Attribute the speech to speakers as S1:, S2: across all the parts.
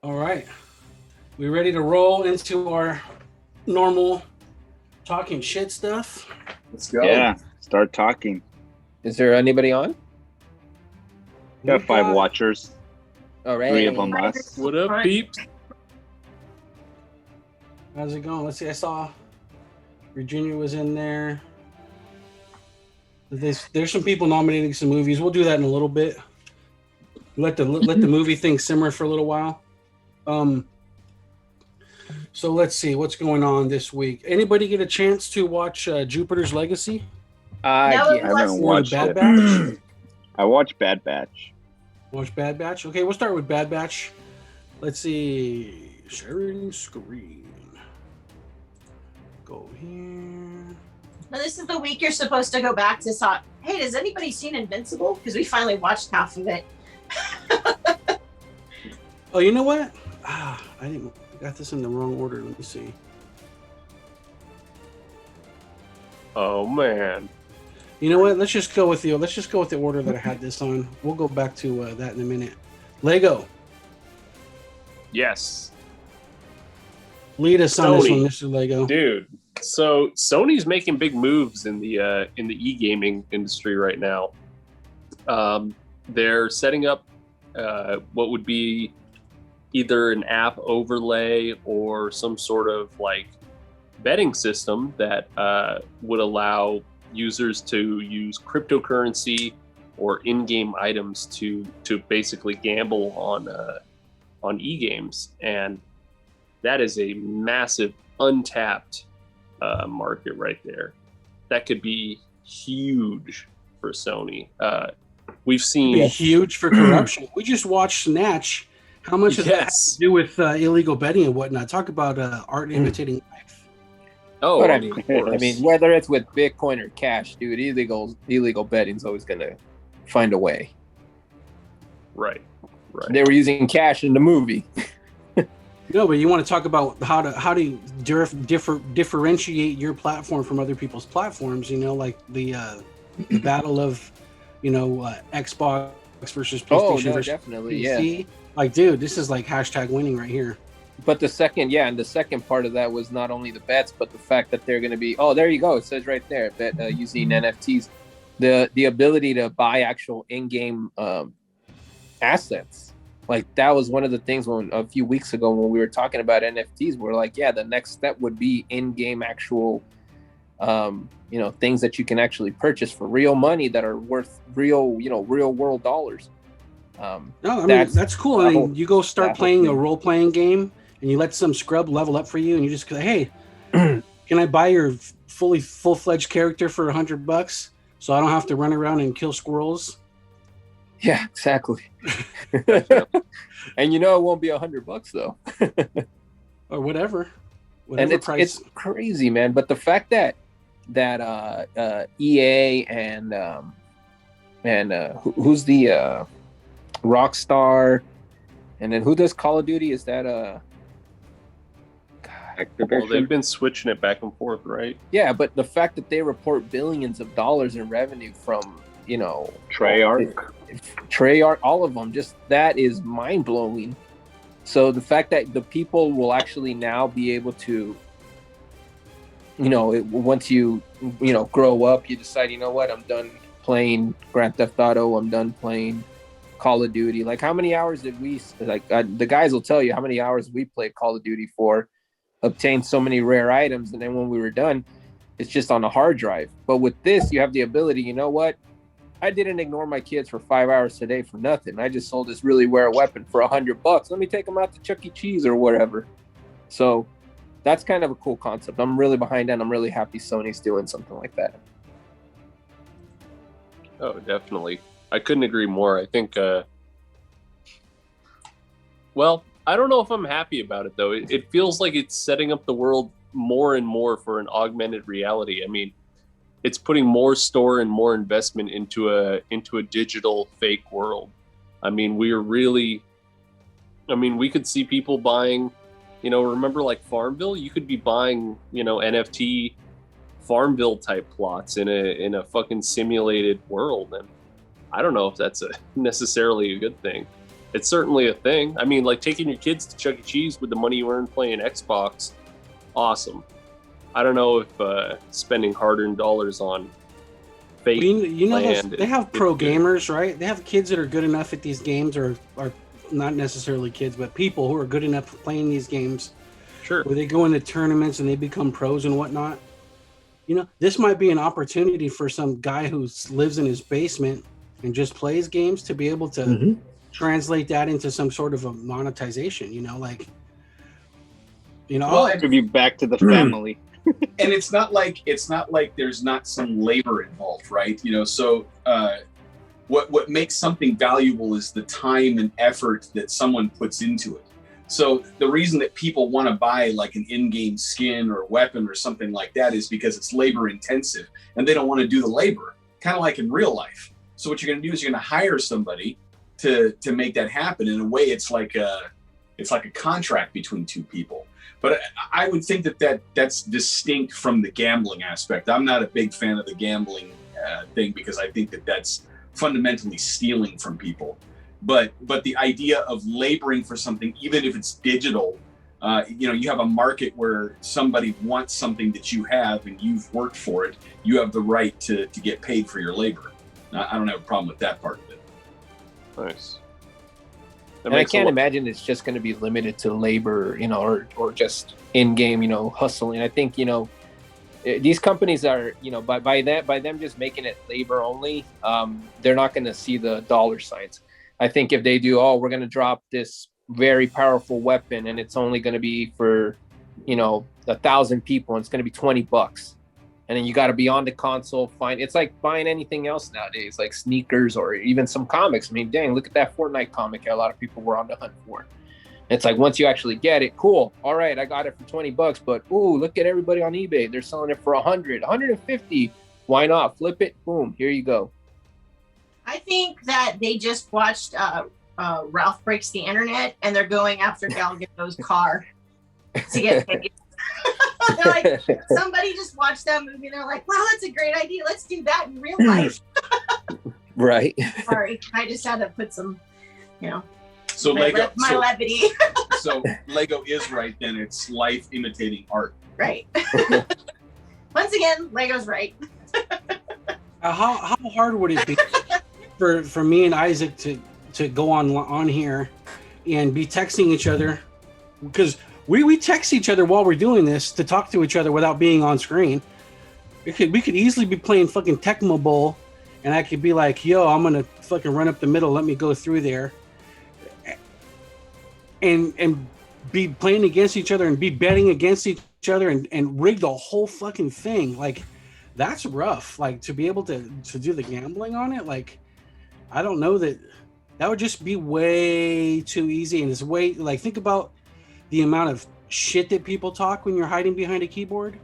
S1: All right. We ready to roll into our normal talking shit stuff?
S2: Let's go.
S3: Yeah, start talking.
S4: Is there anybody on?
S3: Got 5 watchers.
S4: All right.
S3: 3 of them us.
S2: What up, peeps?
S1: How's it going? Let's see. I saw Virginia was in there. There's some people nominating some movies. We'll do that in a little bit. Let the movie thing simmer for a little while. So let's see what's going on this week. Anybody get a chance to watch Jupiter's Legacy?
S3: I haven't watched
S1: Bad
S3: it.
S1: Batch?
S3: I watched Bad Batch.
S1: Watch Bad Batch? Okay, we'll start with Bad Batch. Let's see. Sharing screen. Go here.
S5: Now, this is the week you're supposed to go back to saw. Hey, has anybody seen Invincible? Because we finally watched half of it.
S1: Oh, you know what? I got this in the wrong order. Let me see.
S2: Oh man.
S1: You know what? Let's just go with the order that I had this on. We'll go back to that in a minute. Lego.
S2: Yes.
S1: Lead us on this one, Mr. Lego.
S2: Dude. So Sony's making big moves in the e-gaming industry right now. They're setting up what would be either an app overlay or some sort of like betting system that would allow users to use cryptocurrency or in-game items to basically gamble on e-games, and that is a massive untapped market right there. That could be huge for Sony. We've seen
S1: be huge for corruption. We just watched Snatch. How much does that have to do with illegal betting and whatnot? Talk about art imitating life.
S2: Oh,
S4: but I mean, whether it's with Bitcoin or cash, dude, illegal betting's always gonna find a way.
S2: Right.
S4: They were using cash in the movie.
S1: No, but you want to talk about how to differentiate your platform from other people's platforms. You know, like the battle of, Xbox versus PlayStation versus
S4: definitely,
S1: PC. Yeah. Like, dude, this is like hashtag winning right here.
S4: But the second part of that was not only the bets, but the fact that they're going to be. Oh, there you go. It says right there that using NFTs, the ability to buy actual in-game assets. Like that was one of the things when a few weeks ago when we were talking about NFTs, we're like, yeah, the next step would be in-game actual, things that you can actually purchase for real money that are worth real world dollars.
S1: That's cool. I mean, you go start playing a role-playing game and you let some scrub level up for you, and you just go, hey, can I buy your full-fledged character for $100 so I don't have to run around and kill squirrels?
S4: Yeah, exactly. And it won't be $100 though.
S1: Or whatever
S4: and it's crazy, man. But the fact that EA and who's the Rockstar, and then who does Call of Duty? Is that
S2: well, they've been switching it back and forth, right?
S4: Yeah, but the fact that they report billions of dollars in revenue from Treyarch, all of them, just that is mind blowing. So the fact that the people will actually now be able to, once you grow up, you decide, you know what, I'm done playing Grand Theft Auto, I'm done playing Call of Duty. Like, how many hours did we, the guys will tell you how many hours we played Call of Duty for, obtained so many rare items, and then when we were done, it's just on a hard drive. But with this, you have the ability, you know what, I didn't ignore my kids for 5 hours today for nothing. I just sold this really rare weapon for $100. Let me take them out to Chuck E. Cheese or whatever. So that's kind of a cool concept. I'm really behind that. I'm really happy Sony's doing something like that.
S2: Oh, definitely. I couldn't agree more. I think, I don't know if I'm happy about it, though. It feels like it's setting up the world more and more for an augmented reality. I mean, it's putting more store and more investment into a digital fake world. I mean, we could see people buying, remember like Farmville? You could be buying, NFT Farmville type plots in a fucking simulated world. And I don't know if that's necessarily a good thing. it's certainly a thing. I mean, like taking your kids to Chuck E. Cheese with the money you earn playing Xbox, awesome. I don't know if spending hard-earned dollars on fake
S1: you know
S2: land
S1: they have pro
S2: good.
S1: gamers, right? They have kids that are good enough at these games, or not necessarily kids, but people who are good enough at playing these games.
S2: Sure.
S1: Where they go into tournaments and they become pros and whatnot. You know, this might be an opportunity for some guy who lives in his basement and just plays games to be able to translate that into some sort of a monetization, you know, like, you know,
S3: well, to be back to the family.
S6: And it's not like there's not some labor involved, right? You know, so what makes something valuable is the time and effort that someone puts into it. So the reason that people want to buy like an in-game skin or weapon or something like that is because it's labor intensive and they don't want to do the labor, kind of like in real life. So what you're going to do is you're going to hire somebody to make that happen. In a way, it's like a contract between two people. But I would think that's distinct from the gambling aspect. I'm not a big fan of the gambling thing because I think that's fundamentally stealing from people. But the idea of laboring for something, even if it's digital, you know, you have a market where somebody wants something that you have and you've worked for it. You have the right to get paid for your labor. I don't have a problem with that part of it.
S2: Nice.
S4: And I can't imagine it's just going to be limited to labor, you know, or just in-game, you know, hustling. I think, you know, these companies are, you know, by them just making it labor only, they're not going to see the dollar signs. I think if they do, we're going to drop this very powerful weapon and it's only going to be for, you know, 1,000 people and it's going to be $20. And then you got to be on the console. It's like buying anything else nowadays, like sneakers or even some comics. I mean, dang, look at that Fortnite comic a lot of people were on the hunt for. It's like once you actually get it, cool. All right, I got it for $20, but ooh, look at everybody on eBay. They're selling it for 100, 150. Why not? Flip it. Boom. Here you go. I
S5: think that they just watched Ralph Breaks the Internet and they're going after Gal Gadot's car to get paid. They're like, somebody just watched that movie and they're like, wow, that's a great idea. Let's do that in real life.
S4: Right.
S5: Sorry, I just had to put some, you know,
S6: so Lego,
S5: my levity.
S6: So Lego is right then. It's life imitating art.
S5: Right. Once again, Lego's right.
S1: How hard would it be for me and Isaac to go on here and be texting each other? Because we text each other while we're doing this to talk to each other without being on screen. We could easily be playing fucking Tecmo Bowl, and I could be like, "Yo, I'm gonna fucking run up the middle. Let me go through there," and be playing against each other and be betting against each other and rig the whole fucking thing. Like, that's rough. Like, to be able to do the gambling on it, like, I don't know that would just be way too easy. And it's way, like, think about the amount of shit that people talk when you're hiding behind a keyboard.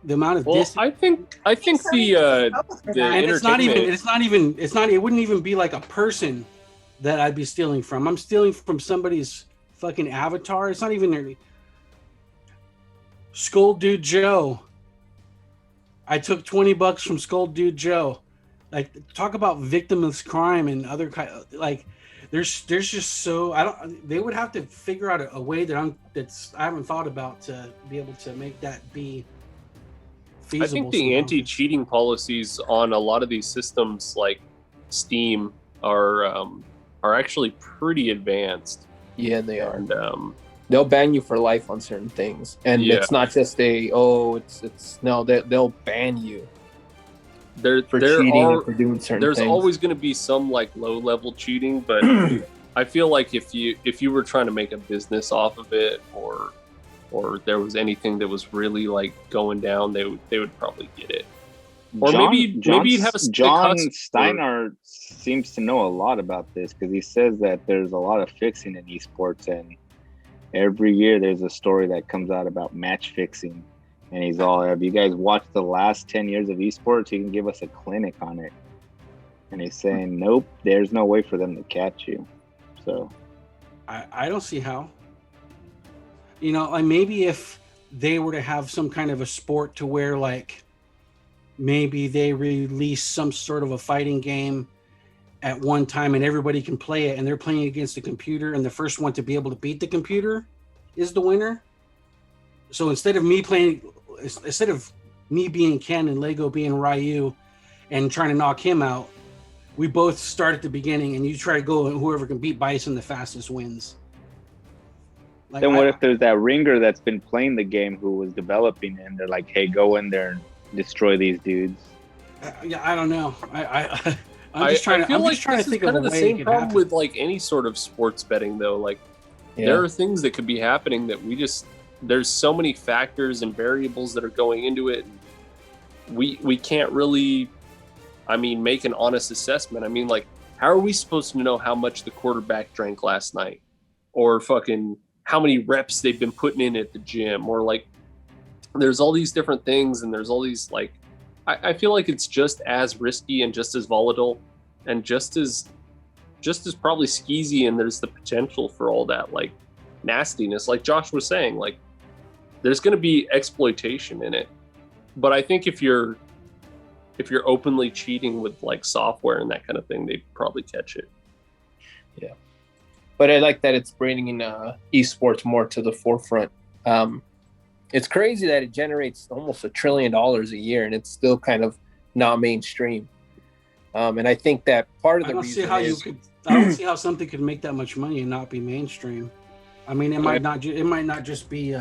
S1: The amount of distance.
S2: I think the
S1: and it wouldn't even be like a person that I'd be stealing from. I'm stealing from somebody's fucking avatar. It's not even their Skull Dude Joe. I took $20 from Skull Dude Joe. Like, talk about victimless crime and other like. There's just so they would have to figure out a way that I haven't thought about to be able to make that be feasible.
S2: I think the anti-cheating policies on a lot of these systems like Steam are actually pretty advanced.
S4: Yeah, they are.
S2: And,
S4: they'll ban you for life on certain things, and it's not just they'll ban you. There's
S2: always going to be some like low level cheating, but I feel like if you were trying to make a business off of it, or there was anything that was really like going down, they would probably get it. Or maybe you'd have a
S3: John Steinhardt seems to know a lot about this because he says that there's a lot of fixing in esports, and every year there's a story that comes out about match fixing. And he's all, have you guys watched the last 10 years of esports? He can give us a clinic on it. And he's saying, nope, there's no way for them to catch you. So
S1: I don't see how. You know, like maybe if they were to have some kind of a sport to where like maybe they release some sort of a fighting game at one time and everybody can play it, and they're playing against the computer, and the first one to be able to beat the computer is the winner. So instead of me being Ken and Lego being Ryu and trying to knock him out, we both start at the beginning, and you try to go, and whoever can beat Bison the fastest wins.
S3: Like, then what if there's that ringer that's been playing the game who was developing it, and they're like, hey, go in there and destroy these dudes?
S1: Yeah, I don't know. I'm just trying to think of a way.
S2: The same problem with like any sort of sports betting, though. Like, there are things that could be happening that there's so many factors and variables that are going into it. We can't really, make an honest assessment. Like, how are we supposed to know how much the quarterback drank last night, or fucking how many reps they've been putting in at the gym, or like, there's all these different things, and there's all these like. I feel like it's just as risky and just as volatile and just as probably skeezy, and there's the potential for all that like nastiness. Like Josh was saying, like there's going to be exploitation in it. But I think if you're openly cheating with like software and that kind of thing, they'd probably catch it.
S4: Yeah. But I like that it's bringing esports more to the forefront. It's crazy that it generates almost $1 trillion a year, and it's still kind of not mainstream. And I think that part of the reason
S1: I don't see how something could make that much money and not be mainstream. It might not just be.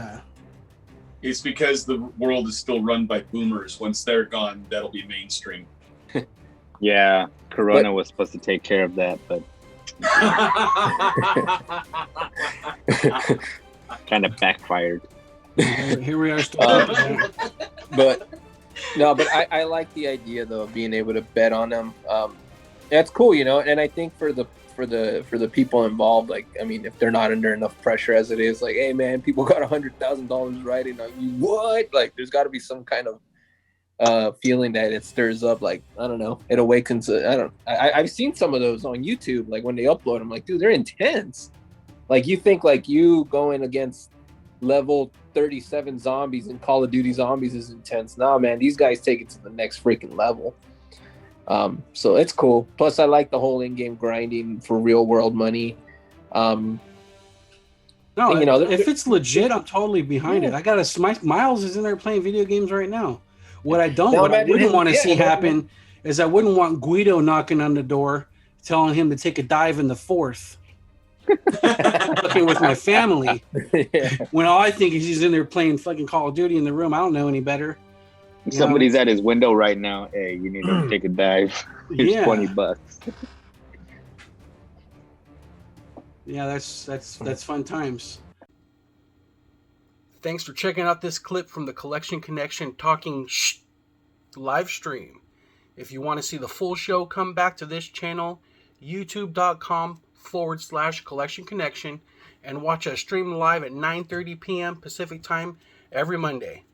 S6: It's because the world is still run by boomers. Once they're gone, that'll be mainstream.
S3: Yeah, Corona was supposed to take care of that, but kind of backfired.
S1: Here we are still.
S4: But I like the idea though of being able to bet on them. That's cool, and I think for the people involved, like, if they're not under enough pressure as it is, like, hey man, people got $100,000 riding on you, what? Like, there's got to be some kind of feeling that it stirs up, like, I don't know, it awakens. I've seen some of those on YouTube, like when they upload, I'm like, dude, they're intense. Like, you think like you going against level 37 zombies in Call of Duty Zombies is intense. Nah, man, these guys take it to the next freaking level. So it's cool. Plus, I like the whole in-game grinding for real-world money.
S1: If it's legit, I'm totally behind it. I got Miles is in there playing video games right now. What I wouldn't want to see happen is I wouldn't want Guido knocking on the door, telling him to take a dive in the fourth. Looking with my family, when all I think is he's in there playing fucking Call of Duty in the room. I don't know any better.
S3: Somebody's at his window right now. Hey, you need to take a dive. Here's $20.
S1: Yeah, that's fun times. Thanks for checking out this clip from the Collection Connection Talking live stream. If you want to see the full show, come back to this channel, youtube.com/Collection Connection, and watch us stream live at 9:30 p.m. Pacific time every Monday,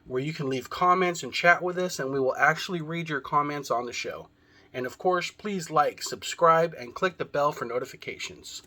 S1: where you can leave comments and chat with us, and we will actually read your comments on the show. And of course, please like, subscribe, and click the bell for notifications.